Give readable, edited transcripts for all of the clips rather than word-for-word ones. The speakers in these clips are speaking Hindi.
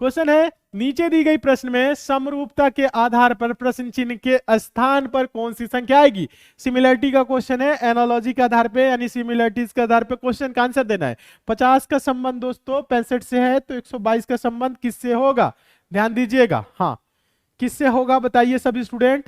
क्वेश्चन है नीचे दी गई प्रश्न में समरूपता के आधार पर प्रश्न चिन्ह के स्थान पर कौन सी संख्या आएगी। सिमिलरिटी का क्वेश्चन है, एनालॉजी के आधार पे यानी सिमिलरिटीज के आधार पे क्वेश्चन का आंसर देना है। 50 का संबंध दोस्तों 65 से है, तो 122 का संबंध किससे होगा, ध्यान दीजिएगा। हाँ, किससे होगा बताइए सभी स्टूडेंट,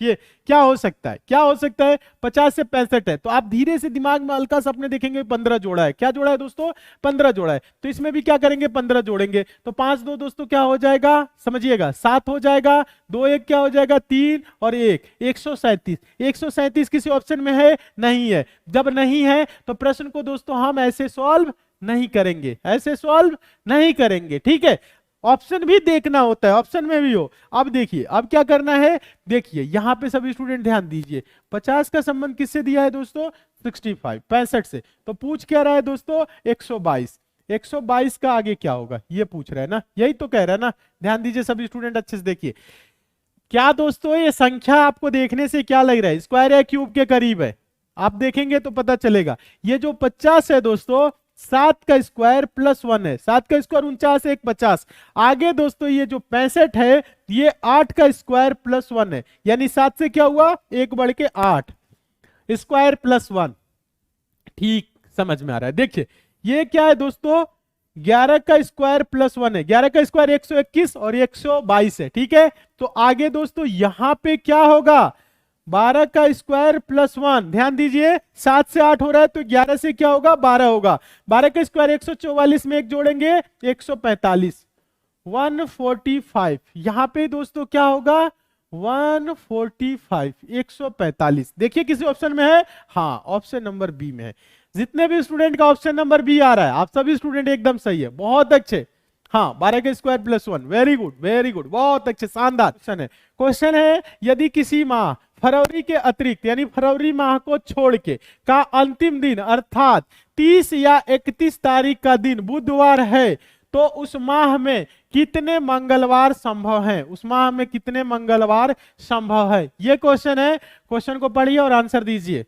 ये क्या हो सकता है, क्या हो सकता है। 50 से 65 है, तो आप धीरे से दिमाग में हल्का सा अपने देखेंगे 15 जोड़ा है। क्या जोड़ा है दोस्तों, 15 जोड़ा है। तो इसमें भी क्या करेंगे, 15 जोड़ेंगे। तो 5 2 दोस्तों क्या हो जाएगा, समझिएगा 7 हो जाएगा। 2 1 क्या हो जाएगा, 3 और 1 137। 137 किसी ऑप्शन में है, नहीं है। जब नहीं है तो प्रश्न को दोस्तों हम ऐसे सॉल्व नहीं करेंगे, ऐसे सॉल्व नहीं करेंगे, ठीक है। ऑप्शन भी देखना होता है, ऑप्शन में भी हो। अब देखिए अब क्या करना है, देखिए यहां पे सभी स्टूडेंट ध्यान दीजिए। 50 का संबंध किससे दिया है दोस्तों, 65 65 से। तो पूछ क्या रहा है दोस्तों, 122। 122 का आगे क्या होगा, ये पूछ रहा है ना, यही तो कह रहा है ना। ध्यान दीजिए सभी स्टूडेंट अच्छे से देखिए। क्या दोस्तों ये संख्या आपको देखने से क्या लग रहा है, स्क्वायर या क्यूब के करीब है, आप देखेंगे तो पता चलेगा। ये जो 50 है दोस्तों 7 का स्क्वायर प्लस 1 है, 7 का स्क्वायर 49 1 50। आगे दोस्तों ये जो 65 है ये 8 का स्क्वायर प्लस 1 है, यानी 7 से क्या हुआ, 1 बढ़ के 8 स्क्वायर प्लस 1। ठीक समझ में आ रहा है। देखिए ये क्या है दोस्तों, 11 का स्क्वायर प्लस 1 है। 11 का स्क्वायर 121 और 122 है, ठीक है। तो आगे दोस्तों यहां पे क्या होगा, 12 का स्क्वायर प्लस 1। ध्यान दीजिए 7 से 8 हो रहा है, तो 11 से क्या होगा, 12 होगा। 12 का स्क्वायर 144 में एक जोड़ेंगे 145 145। यहां पे दोस्तों क्या होगा, 145 145। देखिए किसी ऑप्शन में है, हाँ ऑप्शन नंबर बी में है। जितने भी स्टूडेंट का ऑप्शन नंबर बी आ रहा है आप सभी स्टूडेंट एकदम सही है, बहुत अच्छे। हाँ 12 का square plus 1, very good very good, बहुत अच्छे, शानदार क्वेश्चन है। क्वेश्चन है यदि किसी माह फरवरी के अतिरिक्त यानी फरवरी माह को छोड़ के का अंतिम दिन अर्थात 30 या 31 तारीख का दिन बुधवार है, तो उस माह में कितने मंगलवार संभव हैं, उस माह में कितने मंगलवार संभव है, ये क्वेश्चन है। क्वेश्चन को पढ़िए और आंसर दीजिए।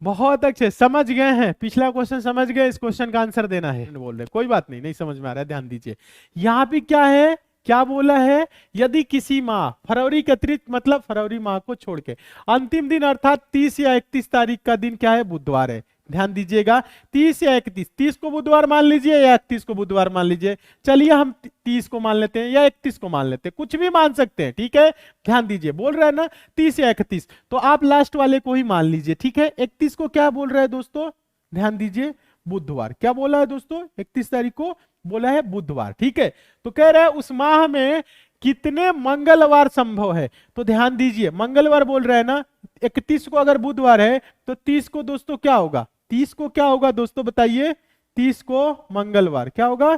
बहुत अच्छे, समझ गए हैं, पिछला क्वेश्चन समझ गए, इस क्वेश्चन का आंसर देना है बोल रहे, कोई बात नहीं, नहीं समझ में आ रहा है ध्यान दीजिए। यहां पे क्या है, क्या बोला है, यदि किसी माह फरवरी के अतिरिक्त मतलब फरवरी माह को छोड़ के अंतिम दिन अर्थात 30 या 31 तारीख का दिन क्या है, बुधवार है। ध्यान दीजिएगा 30 या 31, 30 को बुधवार मान लीजिए या 31 को बुधवार मान लीजिए। चलिए हम 30 को मान लेते हैं या 31 को मान लेते हैं, कुछ भी मान सकते हैं, ठीक है। ध्यान दीजिए बोल रहा है ना 30 या 31, तो आप लास्ट वाले को ही मान लीजिए, ठीक है। 31 को क्या बोल रहा है दोस्तों, ध्यान दीजिए बुधवार। क्या बोला है दोस्तों, 31 तारीख को बोला है बुधवार, ठीक है। तो कह रहा है उस माह में कितने मंगलवार संभव है, तो ध्यान दीजिए मंगलवार बोल रहा है ना। 31 को अगर बुधवार है तो 30 को दोस्तों क्या होगा, 30 को क्या होगा दोस्तों बताइए, 30 को मंगलवार, क्या होगा,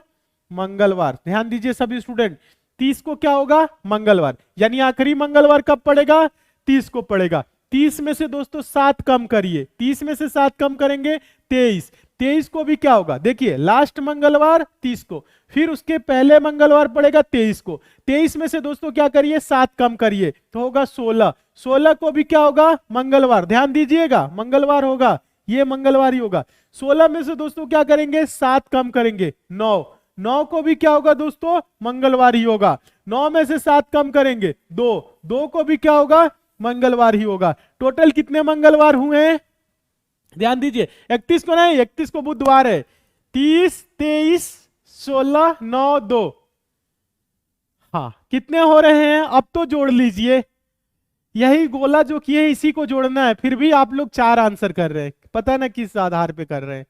मंगलवार। ध्यान दीजिए सभी स्टूडेंट, 30 को क्या होगा, मंगलवार, यानी आखिरी मंगलवार कब पड़ेगा, 30 को पड़ेगा। 30 में से दोस्तों 7 कम करिए, 30 में से 7 कम करेंगे 23। 23 को भी क्या होगा, देखिए लास्ट मंगलवार 30 को, फिर उसके पहले मंगलवार पड़ेगा 23 को। 23 में से दोस्तों क्या करिए, 7 कम करिए तो होगा 16। 16 को भी क्या होगा, मंगलवार। ध्यान दीजिएगा मंगलवार होगा, ये मंगलवार ही होगा। 16 में से दोस्तों क्या करेंगे, 7 कम करेंगे 9। 9 को भी क्या होगा दोस्तों, मंगलवार ही होगा। 9 में से 7 कम करेंगे 2। 2 को भी क्या होगा, मंगलवार ही होगा। टोटल कितने मंगलवार हुए हैं, ध्यान दीजिए 31 को नहीं, 31 को बुधवार है। 30 23 16 9 2, हाँ कितने हो रहे हैं, अब तो जोड़ लीजिए। यही गोला जो किए इसी को जोड़ना है, फिर भी आप लोग 4 आंसर कर रहे हैं, पता ना किस आधार पे कर रहे हैं।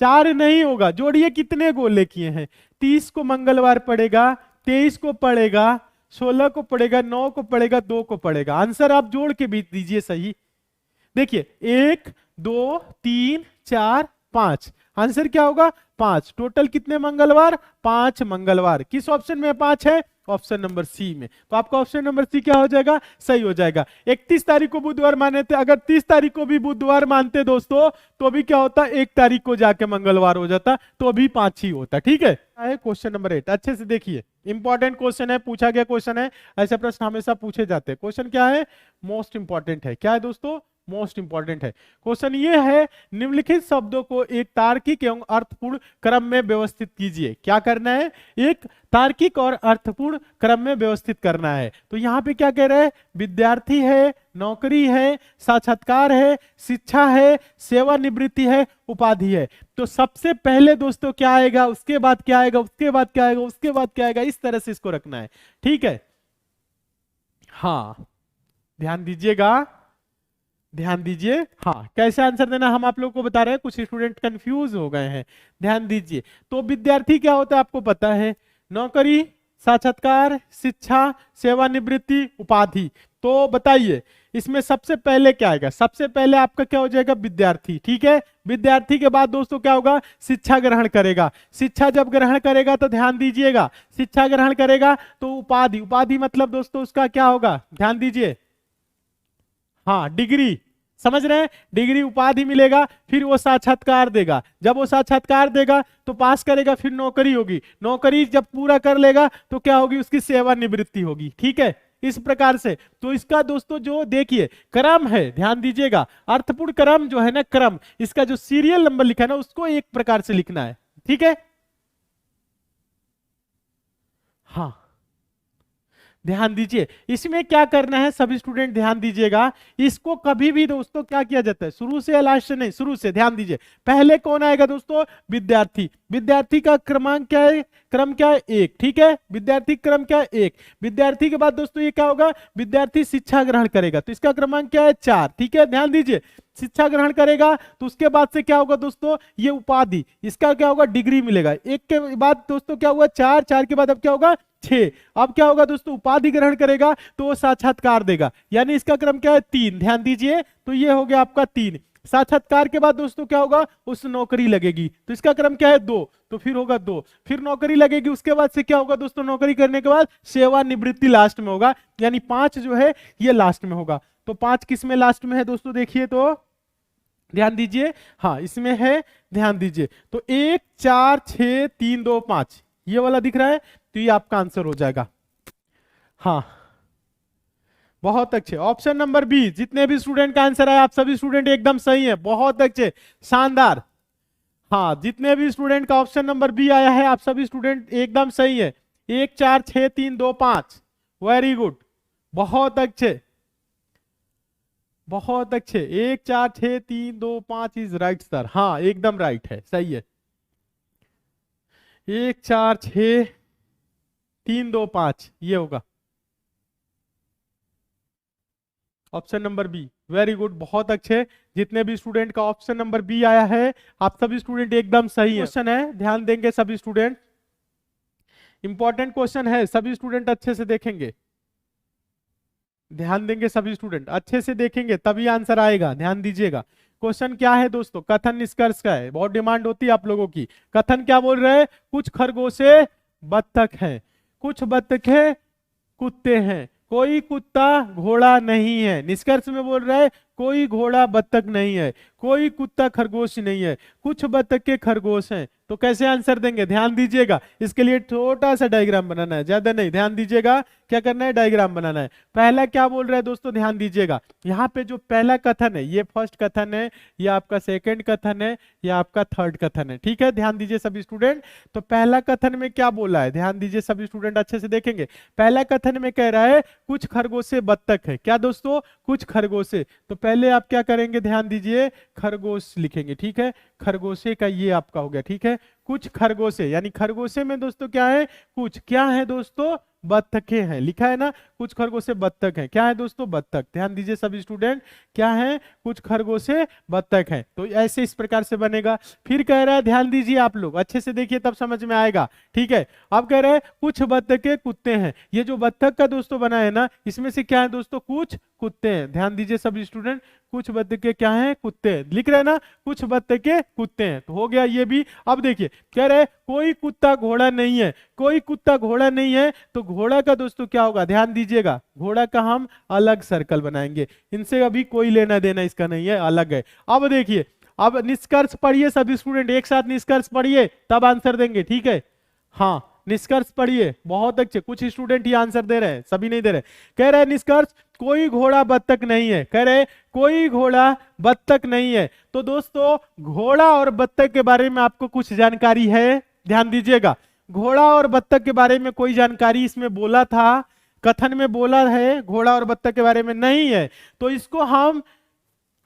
4 नहीं होगा, जोड़िए कितने गोले किए हैं। 30 को मंगलवार पड़ेगा, 23 को पड़ेगा, 16 को पड़ेगा, 9 को पड़ेगा, 2 को पड़ेगा। आंसर आप जोड़ के बीत दीजिए सही। देखिए 1 2 3 4 5, आंसर क्या होगा 5। टोटल कितने मंगलवार, 5 मंगलवार। किस ऑप्शन में 5 है, ऑप्शन नंबर सी में। तो आपका ऑप्शन नंबर सी क्या हो जाएगा, सही हो जाएगा। 31 तारीख को बुधवार माने थे, अगर 30 तारीख को भी बुधवार मानते दोस्तों तो भी क्या होता, 1 तारीख को जाके मंगलवार हो जाता, तो भी 5 ही होता, ठीक है। क्वेश्चन नंबर 8 अच्छे से देखिए, इंपॉर्टेंट क्वेश्चन है, पूछा गया क्वेश्चन है, ऐसे प्रश्न हमेशा पूछे जाते हैं। क्वेश्चन क्या है, मोस्ट इंपॉर्टेंट है, क्या है दोस्तों, मोस्ट इंपॉर्टेंट है। क्वेश्चन ये है, निम्नलिखित शब्दों को एक तार्किक एवं अर्थपूर्ण क्रम में व्यवस्थित कीजिए। क्या करना है? एक तार्किक और अर्थपूर्ण क्रम में व्यवस्थित करना है। तो यहाँ पे क्या कह रहे हैं? विद्यार्थी है, नौकरी है, साक्षात्कार है, शिक्षा है, सेवानिवृत्ति है, उपाधि है। तो सबसे पहले दोस्तों क्या आएगा, उसके बाद क्या आएगा, उसके बाद क्या आएगा, उसके बाद क्या आएगा, इस तरह से इसको रखना है। ठीक है, हाँ ध्यान दीजिएगा, ध्यान दीजिए। हाँ, कैसे आंसर देना हम आप लोगों को बता रहे हैं, कुछ स्टूडेंट कंफ्यूज हो गए हैं, ध्यान दीजिए। तो विद्यार्थी क्या होता है आपको पता है, नौकरी, साक्षात्कार, शिक्षा, सेवानिवृत्ति, उपाधि। तो बताइए इसमें सबसे पहले क्या आएगा? सबसे पहले आपका क्या हो जाएगा? विद्यार्थी। ठीक है, विद्यार्थी के बाद दोस्तों क्या होगा? शिक्षा ग्रहण करेगा। शिक्षा जब ग्रहण करेगा तो ध्यान दीजिएगा, शिक्षा ग्रहण करेगा तो उपाधि, उपाधि मतलब दोस्तों उसका क्या होगा, ध्यान दीजिए, हाँ डिग्री, समझ रहे हैं, डिग्री उपाधि मिलेगा। फिर वो साक्षात्कार देगा, जब वो साक्षात्कार देगा तो पास करेगा, फिर नौकरी होगी, नौकरी जब पूरा कर लेगा तो क्या होगी, उसकी सेवानिवृत्ति होगी। ठीक है, इस प्रकार से। तो इसका दोस्तों जो देखिए क्रम है, ध्यान दीजिएगा, अर्थपूर्ण क्रम जो है ना, क्रम, इसका जो सीरियल नंबर लिखा है ना, उसको एक प्रकार से लिखना है। ठीक है, हाँ ध्यान दीजिए। इसमें क्या करना है सभी स्टूडेंट ध्यान दीजिएगा, इसको कभी भी दोस्तों क्या किया जाता है, शुरू से या लास्ट से नहीं, शुरू से। ध्यान दीजिए, पहले कौन आएगा दोस्तों? विद्यार्थी। विद्यार्थी का क्रमांक क्या है, क्रम क्या है? 1। ठीक है, विद्यार्थी क्रम क्या है? 1। विद्यार्थी के बाद दोस्तों ये क्या होगा? विद्यार्थी शिक्षा ग्रहण करेगा, तो इसका क्रमांक क्या है? 4। ठीक है, ध्यान दीजिए, शिक्षा ग्रहण करेगा तो उसके बाद से क्या होगा दोस्तों? ये उपाधि, इसका क्या होगा? डिग्री मिलेगा। 1 के बाद दोस्तों क्या हुआ? 4। 4 के बाद अब क्या होगा? 6। अब क्या होगा दोस्तों? उपाधि ग्रहण करेगा तो वो साक्षात्कार देगा, यानी इसका क्रम क्या है? 3। ध्यान दीजिए, तो ये हो गया आपका 3। साक्षात्कार के बाद दोस्तों क्या होगा? उस नौकरी लगेगी, तो इसका क्रम क्या है? 2। तो फिर होगा 2, फिर नौकरी लगेगी, उसके बाद से क्या होगा दोस्तों? नौकरी करने के बाद सेवानिवृत्ति लास्ट में होगा, यानी 5 जो है ये लास्ट में होगा। तो 5 किस में लास्ट में है दोस्तों? देखिए तो ध्यान दीजिए, हाँ इसमें है, ध्यान दीजिए। तो 1 4 6 3 2 5 ये वाला दिख रहा है, तो ये आपका आंसर हो जाएगा। हाँ बहुत अच्छे, ऑप्शन नंबर बी। जितने भी स्टूडेंट का आंसर है आप सभी स्टूडेंट एकदम सही है, बहुत अच्छे, शानदार। हाँ, जितने भी स्टूडेंट का ऑप्शन नंबर बी आया है आप सभी स्टूडेंट एकदम सही है। 1 4 6 3 2 5, वेरी गुड, बहुत अच्छे, बहुत अच्छे। 1 4 6 3 2 5 इज राइट सर, हाँ एकदम राइट है, सही है। 1 4 6 3 2 5 ये होगा option number B, very good, बहुत अच्छे। जितने भी स्टूडेंट का ऑप्शन नंबर बी आया है आप सभी स्टूडेंट एकदम सही है। क्वेश्चन है, ध्यान देंगे सभी स्टूडेंट, इंपॉर्टेंट क्वेश्चन है, सभी स्टूडेंट अच्छे से देखेंगे, ध्यान देंगे सभी स्टूडेंट, अच्छे से देखेंगे तभी आंसर आएगा। ध्यान दीजिएगा, क्वेश्चन क्या है दोस्तों? कथन निष्कर्ष का है, बहुत डिमांड होती है आप लोगों की। कथन क्या बोल रहे हैं? कुछ खरगोशे बत्तख हैं, कुछ बत्तखें कुत्ते हैं, कोई कुत्ता घोड़ा नहीं है। निष्कर्ष में बोल रहा है कोई घोड़ा बत्तख नहीं है, कोई कुत्ता खरगोश नहीं है, कुछ बत्तख के खरगोश हैं। तो कैसे आंसर देंगे? ध्यान दीजिएगा, इसके लिए छोटा सा डायग्राम बनाना है, ज्यादा नहीं। ध्यान दीजिएगा, क्या करना है? डायग्राम बनाना है। पहला क्या बोल रहा है दोस्तों? ध्यान दीजिएगा, यहाँ पे जो पहला कथन है ये फर्स्ट कथन है, ये आपका सेकंड कथन है, ये आपका थर्ड कथन है। ठीक है, ध्यान दीजिए सभी स्टूडेंट। तो पहला कथन में क्या बोला है? ध्यान दीजिए सभी स्टूडेंट, अच्छे से देखेंगे। पहला कथन में कह रहा है कुछ खरगोशे बत्तख है। क्या दोस्तों? कुछ खरगोशे। तो पहले आप क्या करेंगे? ध्यान दीजिए, खरगोश लिखेंगे। ठीक है, खरगोशे का ये आपका हो गया। ठीक है, कुछ खरगोशे, यानी खरगोशे में दोस्तों क्या है? कुछ क्या है दोस्तों? बत्तखें हैं, लिखा है ना, कुछ खरगोशे बत्तख हैं। क्या है दोस्तों? बत्तख। ध्यान दीजिए सभी स्टूडेंट, क्या है? कुछ खरगोशे बत्तख हैं। तो ऐसे इस प्रकार से बनेगा। फिर कह रहा है, ध्यान दीजिए आप लोग, अच्छे से देखिए तब समझ में आएगा। ठीक है, अब कह रहे हैं कुछ बत्तखे कुत्ते हैं। ये जो बत्तख का दोस्तों बना है ना, इसमें से क्या है दोस्तों? कुछ कुत्ते हैं। ध्यान दीजिए सभी स्टूडेंट, कुछ बत्तखे क्या है? कुत्ते हैं। लिख रहे हैं ना, कुछ बत्तखे कुत्ते हैं, तो हो गया ये भी। अब देखिए कह रहे कोई कुत्ता घोड़ा नहीं है, कोई कुत्ता घोड़ा नहीं है, तो घोड़ा का दोस्तों क्या होगा? ध्यान दीजिएगा, घोड़ा का हम अलग सर्कल बनाएंगे, इनसे अभी कोई लेना देना इसका नहीं है, अलग है। अब देखिए, अब निष्कर्ष पढ़िए सभी स्टूडेंट, एक साथ निष्कर्ष पढ़िए तब आंसर देंगे। ठीक है, हाँ निष्कर्ष पढ़िए, बहुत अच्छे। कुछ स्टूडेंट ही आंसर दे रहे हैं, सभी नहीं दे रहे। कह रहे निष्कर्ष, कोई घोड़ा बत्तख नहीं है। कह रहे कोई घोड़ा बत्तख नहीं है। तो दोस्तों घोड़ा और बत्तख के बारे में आपको कुछ जानकारी है? ध्यान दीजिएगा, घोड़ा और बत्तख के बारे में कोई जानकारी इसमें बोला था, कथन में बोला है? घोड़ा और बत्तख के बारे में नहीं है, तो इसको हम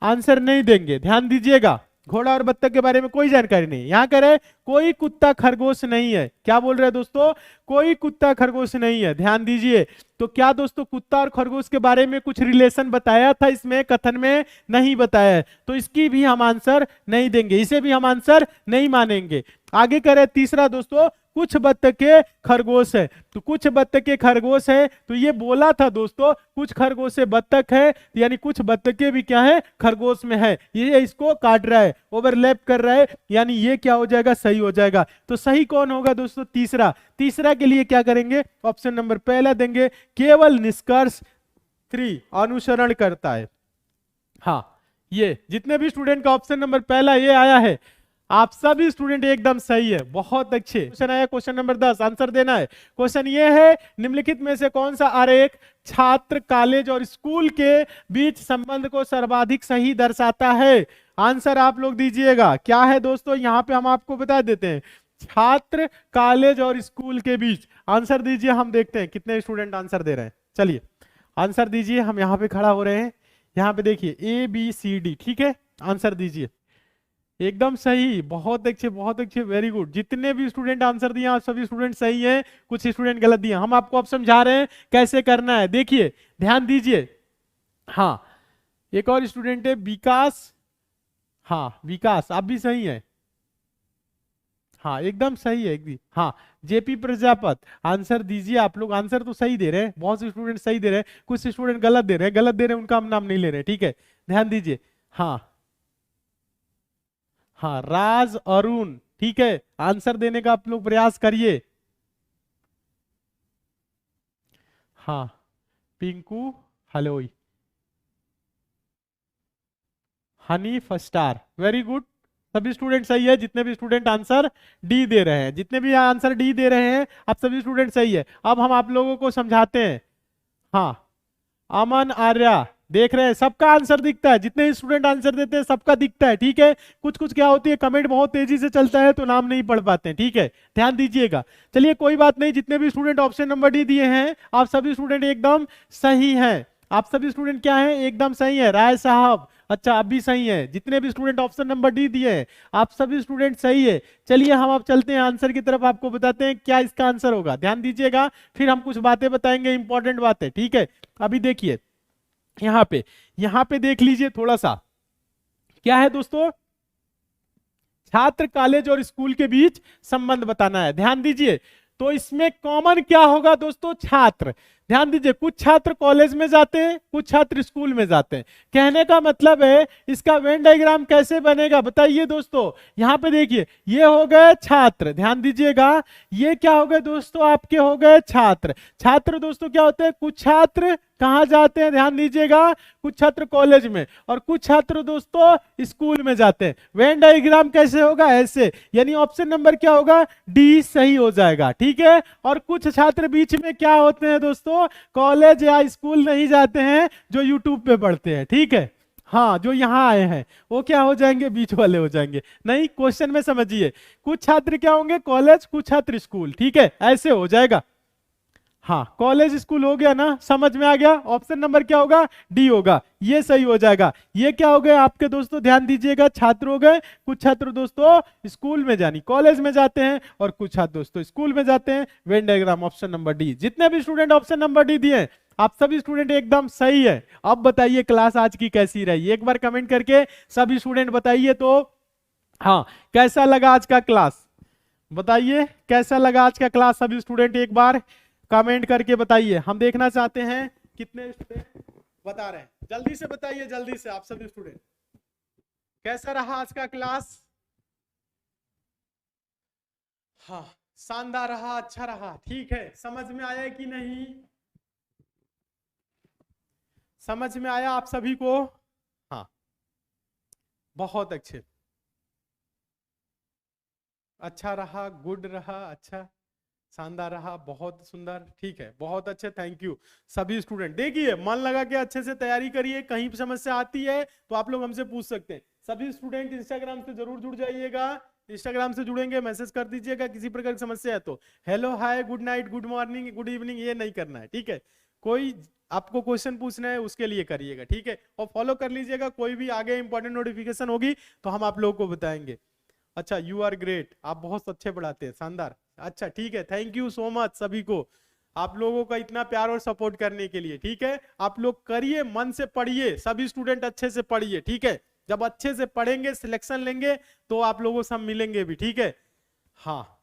आंसर नहीं देंगे। ध्यान दीजिएगा, घोड़ा और बत्तख के बारे में कोई जानकारी नहीं। यहां कह रहे कोई कुत्ता खरगोश नहीं है। क्या बोल रहे हैं दोस्तों? कोई कुत्ता खरगोश नहीं है। ध्यान दीजिए, तो क्या दोस्तों कुत्ता और खरगोश के बारे में कुछ रिलेशन बताया था इसमें? कथन में नहीं बताया है, तो इसकी भी हम आंसर नहीं देंगे, इसे भी हम आंसर नहीं मानेंगे। आगे कह रहे तीसरा दोस्तों, कुछ बत्तखे खरगोश है। तो कुछ बत्तखे खरगोश है, तो ये बोला था दोस्तों कुछ खरगोश बत्तख है, यानी कुछ बत्तखे भी क्या है? खरगोश में है। ये इसको काट रहा है, ओवरलैप कर रहा है, यानी ये क्या हो जाएगा? सही हो जाएगा। तो सही कौन होगा दोस्तों? तीसरा। तीसरा के लिए क्या करेंगे? ऑप्शन नंबर पहला देंगे, केवल निष्कर्ष 3 अनुसरण करता है। हाँ, ये जितने भी स्टूडेंट का ऑप्शन नंबर पहला ये आया है, आप सभी स्टूडेंट एकदम सही है, बहुत अच्छे। क्वेश्चन आया क्वेश्चन नंबर 10, आंसर देना है। क्वेश्चन ये है, निम्नलिखित में से कौन सा आरेख छात्र, कॉलेज और स्कूल के बीच संबंध को सर्वाधिक सही दर्शाता है? आंसर आप लोग दीजिएगा। क्या है दोस्तों? यहां पे हम आपको बता देते हैं, छात्र, कॉलेज और स्कूल के बीच। आंसर दीजिए, हम देखते हैं कितने स्टूडेंट आंसर दे रहे हैं। चलिए आंसर दीजिए, हम यहाँ पे खड़ा हो रहे हैं। यहाँ पे देखिए ABCD, ठीक है, आंसर दीजिए। एकदम सही, बहुत अच्छे, बहुत अच्छे, वेरी गुड। जितने भी स्टूडेंट आंसर दिए आप सभी स्टूडेंट सही हैं, कुछ स्टूडेंट गलत दिए। हम आपको अब समझा रहे हैं कैसे करना है, देखिए ध्यान दीजिए। हाँ, एक और स्टूडेंट है विकास। हाँ विकास, आप भी सही है। हाँ एकदम सही है, एकदम। हाँ JP प्रजापत, आंसर दीजिए। आप लोग आंसर तो सही दे रहे हैं, बहुत से स्टूडेंट सही दे रहे हैं, कुछ स्टूडेंट गलत दे रहे हैं। गलत दे रहे हैं उनका हम नाम नहीं ले रहे, ठीक है, ध्यान दीजिए। हाँ हाँ, राज अरुण, ठीक है, आंसर देने का आप लोग प्रयास करिए। हाँ Pinku Haloi, Hanif star, very good. सभी स्टूडेंट सही है, जितने भी स्टूडेंट आंसर डी दे रहे हैं, जितने भी आंसर डी दे रहे हैं, आप सभी स्टूडेंट सही है। अब हम आप लोगों को समझाते हैं। हाँ, अमन आर्या, देख रहे हैं सबका आंसर दिखता है, जितने स्टूडेंट आंसर देते हैं सबका दिखता है, ठीक है। कुछ कुछ क्या होती है, कमेंट बहुत तेजी से चलता है तो नाम नहीं पढ़ पाते हैं, ठीक है, ध्यान दीजिएगा। चलिए कोई बात नहीं, जितने भी स्टूडेंट ऑप्शन नंबर डी दिए हैं आप सभी स्टूडेंट एकदम सही हैं। आप सभी स्टूडेंट क्या है? एकदम सही है। राय साहब, अच्छा आप भी सही है। जितने भी स्टूडेंट ऑप्शन नंबर डी दिए हैं आप सभी स्टूडेंट सही है। चलिए हम अब चलते हैं आंसर की तरफ, आपको बताते हैं क्या इसका आंसर होगा। ध्यान दीजिएगा, फिर हम कुछ बातें बताएंगे, इंपॉर्टेंट बातें, ठीक है। अभी देखिए यहाँ पे देख लीजिए थोड़ा सा, क्या है दोस्तों? छात्र, कॉलेज और स्कूल के बीच संबंध बताना है। ध्यान दीजिए, तो इसमें कॉमन क्या होगा दोस्तों? छात्र। ध्यान दीजिए, कुछ छात्र कॉलेज में जाते हैं, कुछ छात्र स्कूल में जाते हैं। कहने का मतलब है इसका वेन डायग्राम कैसे बनेगा बताइए दोस्तों। यहां पे देखिए, ये हो गए छात्र, ध्यान दीजिएगा, ये क्या हो गए दोस्तों? आपके हो गए छात्र। छात्र दोस्तों क्या होते हैं? कुछ छात्र कहां जाते हैं? ध्यान दीजिएगा, कुछ छात्र कॉलेज में और कुछ छात्र दोस्तों स्कूल में जाते हैं। वेन डायग्राम कैसे होगा? ऐसे, यानी ऑप्शन नंबर क्या होगा? डी सही हो जाएगा, ठीक है। और कुछ छात्र बीच में क्या होते हैं दोस्तों? कॉलेज या स्कूल नहीं जाते हैं, जो यूट्यूब पे पढ़ते हैं, ठीक है। हाँ, जो यहाँ आए हैं वो क्या हो जाएंगे? बीच वाले हो जाएंगे। नहीं, क्वेश्चन में समझिए, कुछ छात्र क्या होंगे? कॉलेज, कुछ छात्र स्कूल, ठीक है, ऐसे हो जाएगा। हाँ, कॉलेज स्कूल हो गया ना, समझ में आ गया। ऑप्शन नंबर क्या होगा? डी होगा, ये सही हो जाएगा। ये क्या हो गए आपके दोस्तों? ध्यान दीजिएगा, छात्र हो गए, कुछ छात्र दोस्तों स्कूल में जानी कॉलेज में जाते हैं और कुछ छात्र दोस्तों स्कूल में जाते हैं। Venn diagram option number D. जितने भी स्टूडेंट ऑप्शन नंबर डी दिए आप सभी स्टूडेंट एकदम सही है। अब बताइए क्लास आज की कैसी रही, एक बार कमेंट करके सभी स्टूडेंट बताइए तो। हाँ, कैसा लगा आज का क्लास? बताइए कैसा लगा आज का क्लास, सभी स्टूडेंट एक बार कमेंट करके बताइए। हम देखना चाहते हैं कितने स्टूडेंट बता रहे हैं। जल्दी से बताइए, जल्दी से आप सभी स्टूडेंट, कैसा रहा आज का क्लास? हाँ, शानदार रहा, अच्छा रहा, ठीक है। समझ में आया कि नहीं? समझ में आया आप सभी को? हाँ, बहुत अच्छे, अच्छा रहा, गुड रहा, अच्छा, शानदार रहा, बहुत सुंदर, ठीक है, बहुत अच्छे, थैंक यू सभी स्टूडेंट। देखिए मन लगा के अच्छे से तैयारी करिए, कहीं समस्या आती है तो आप लोग हमसे पूछ सकते हैं। सभी स्टूडेंट इंस्टाग्राम से जरूर जुड़ जाइएगा, इंस्टाग्राम से जुड़ेंगे मैसेज कर दीजिएगा, किसी प्रकार की समस्या है तो hello hi good night good morning good evening ये नहीं करना है, ठीक है। कोई आपको क्वेश्चन पूछना है उसके लिए करिएगा, ठीक है, और फॉलो कर लीजिएगा, कोई भी आगे इंपॉर्टेंट नोटिफिकेशन होगी तो हम आप लोगों को बताएंगे। अच्छा, यू आर ग्रेट, आप बहुत अच्छे पढ़ाते हैं, शानदार, अच्छा ठीक है, थैंक यू सो मच सभी को, आप लोगों का इतना प्यार और सपोर्ट करने के लिए, ठीक है। आप लोग करिए, मन से पढ़िए, सभी स्टूडेंट अच्छे से पढ़िए, ठीक है। जब अच्छे से पढ़ेंगे, सिलेक्शन लेंगे तो आप लोगों से हम मिलेंगे भी, ठीक है। हाँ